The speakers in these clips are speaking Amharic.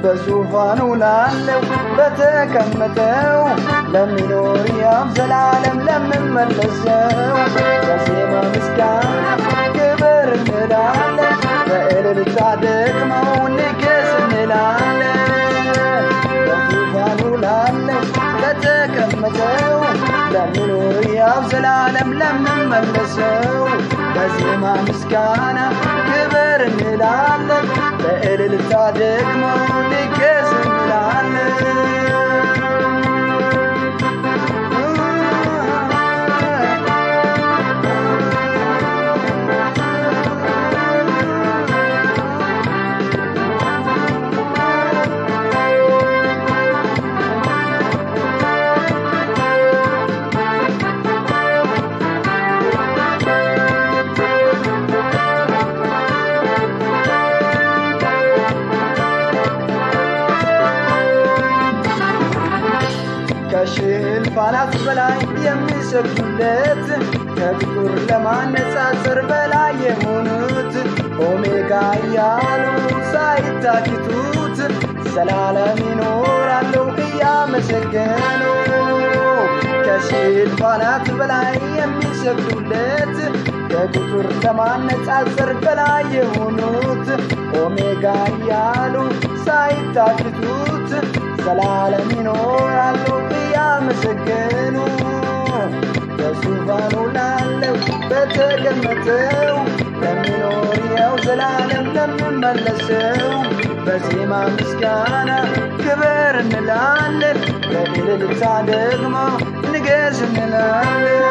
በዙፋኑ ላለው በተቀመጠው ለሚኖር ያም ዘላለም ለሚመለሰው በዜማ ምስጋና ክብር እንላለን በእልልታ ደግሞ ንገስ እንላለን። በዙፋኑ ላለው በተቀመጠው ለሚኖር ያም ዘላለም ለሚመለሰው በዜማ ምስጋና ክብር እንላለን በእልልታ ደግሞ ንገስ እንላለን። ከሽልፋናት በላይ የሚሰግዱለት ከቁጥር ለማነጻጸር በላይ የሆኑት ኦሜጋ እያሉ ሳይታክቱት ዘላለም ይኖራሉ እያመሰገኑ። ከሽልፋናት በላይ የሚሰግዱለት ከቁጥር ለማነጻጸር በላይ የሆኑት ኦሜጋ እያሉ ሳይታክቱት ዘላለም ይኖራሉ እያመሰገኑ። በዙፋኑ ላለው በተቀመጠው ለሚኖር ያው ዘላለም ለሚመለሰው በዜማ ምስጋና ክብር እንላለን በእልልታ ደግሞ ንገስ እንላለን።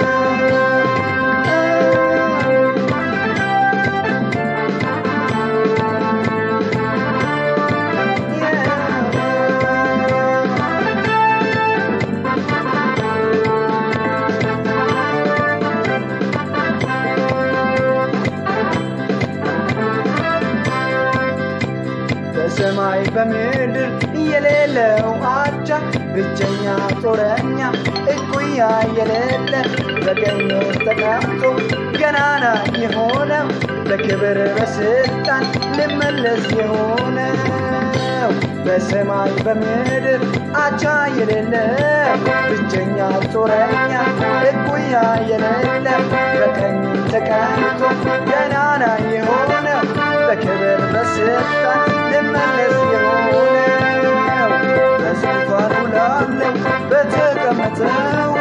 በሰማይ በምድር የሌለው አቻ ብቸኛ ጦረኛ እኩያ የሌለ በቀኝ ተቀምጦ ገናና የሆነው በክብር በስልጣን ልመለስ የሆነው በሰማይ በምድር አቻ የሌለ ብቸኛ ጦረኛ እኩያ የሌለ በቀኝ ተቀምጦ ገናና የሆነው በክብር በስልጣን ልመለስ የሆነው በዙፋኑ ላለው በተቀመጠው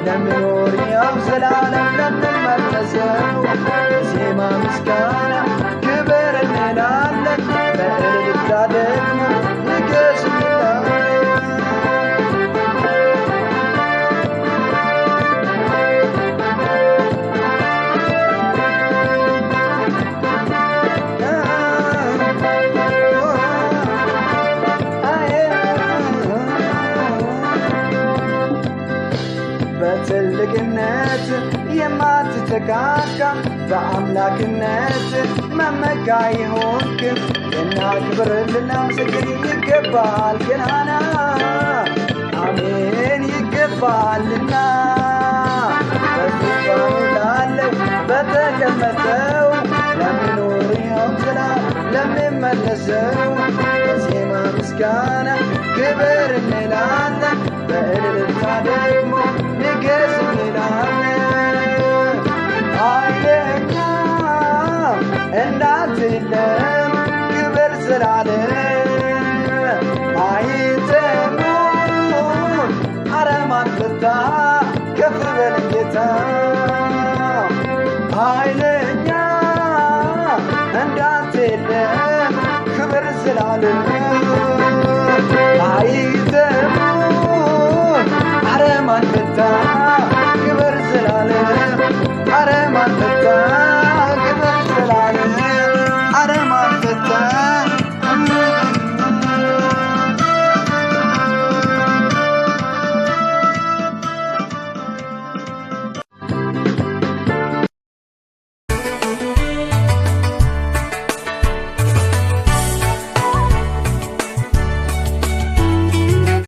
ለሚኖር ያው ዘላለም ለሚመለሰው በዜማ ምስጋና ክብር እንላለን በእልልታ ደግሞ ንገስ እንላለን። በትልቅነት የማትተካካ በአምላክነት መመካ ይሆንክ ልናክብር ልናመሰግን ይገባል ገናና አሜን ይገባልና። በዙፋኑ ላለው በተቀመጠው ለሚኖር ያው ዘላለም ለሚመለሰው በዜማ ምስጋና ክብር እንላለን በእልልታ ደግሞ ንገስ እንላለን። ኃይለኛ እንዳንተ የለም ክብር ዘላለም አይተሙን አረማን ፈታ ከፍ በል ጌታ። ኃይለኛ እንዳንተ የለም ክብር ዘላለም አይተሙን አረማን ፈታ ክብር ዘላለም አረ ማን ፈታ